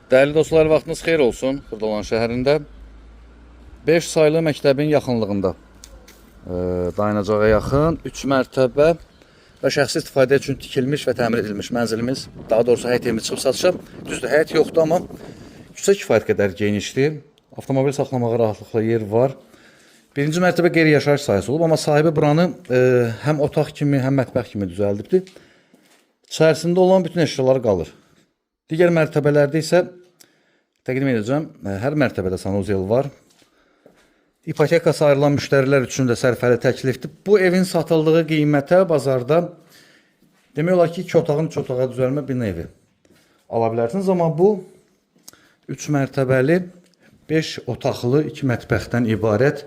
Dəyərli dostlar, vaxtınız xeyir olsun Xırdalan şəhərində. 5 saylı məktəbin yaxınlığında dayanacağa yaxın 3 mərtəbə və şəxsi istifadə üçün tikilmiş və təmir edilmiş mənzilimiz, daha doğrusu həyət evimiz çıxıb satışa. Düzdür, həyət yoxdur, amma küçə kifayət qədər genişdir. Avtomobil saxlamağa rahatlıqla yer var. Birinci mərtəbə qeyri-yaşayış sahəsi olub, amma sahibi buranı həm otaq kimi, həm mətbəx kimi düzəldibdir. İçərisində olan bütün əşyalar qalır. Digər mərtəbələrdə isə təqdim edəcəm, hər mərtəbədə sanuzel var. İpotekası ayrılan müştərilər üçün də sərfəli təklifdir. Bu evin satıldığı qiymətə bazarda demək olar ki, 2 otağın 3 otağa düzəlmə bina evi ala bilərsiniz. Amma bu 3 mərtəbəli 5 otaqlı 2 mətbəxdən ibarət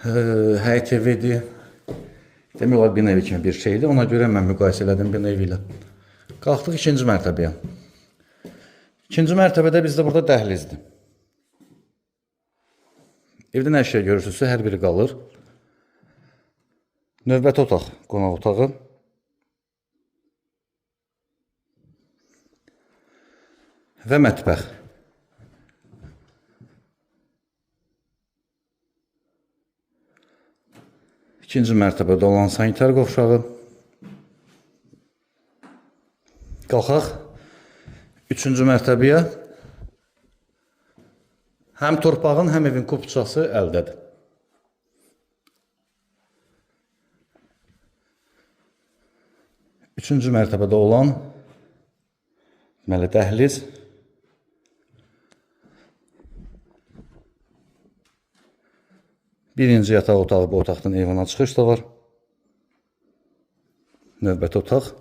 həyət evidir. Demək olar bina evi kimi bir şeydir. Ona görə mən müqayisə elədim bina evi ilə. Qalxdıq ikinci mərtəbəyə. İkinci mərtəbədə bizdə burada dəhlizdir. Evdə nə şey görürsünüzsə, hər biri qalır. Növbəti otaq, qonaq otağı. Və mətbəx. İkinci mərtəbədə olan sanitar qovşağı. Qalxaq 3-cü mərtəbəyə. Həm torpağın, həm evin kupçası əldədir. Üçüncü mərtəbədə olan dəhliz. Birinci yataq otağı, bu otaqdan eyvana çıxış da var. Növbəti otaq.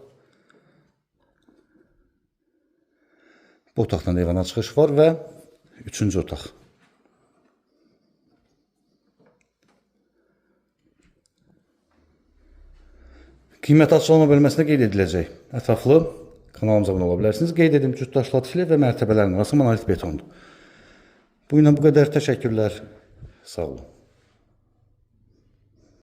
Bu otaqdan eyvana çıxış var və 3-cü otaq. Qiymət açıqlama bölməsində qeyd ediləcək. Ətraflı kanalımıza abunə ola bilərsiniz. Qeyd edim, cütdaşlı tifli və mərtəbələrin arası monolit betondur. Bu ilə bu qədər təşəkkürlər. Sağ olun.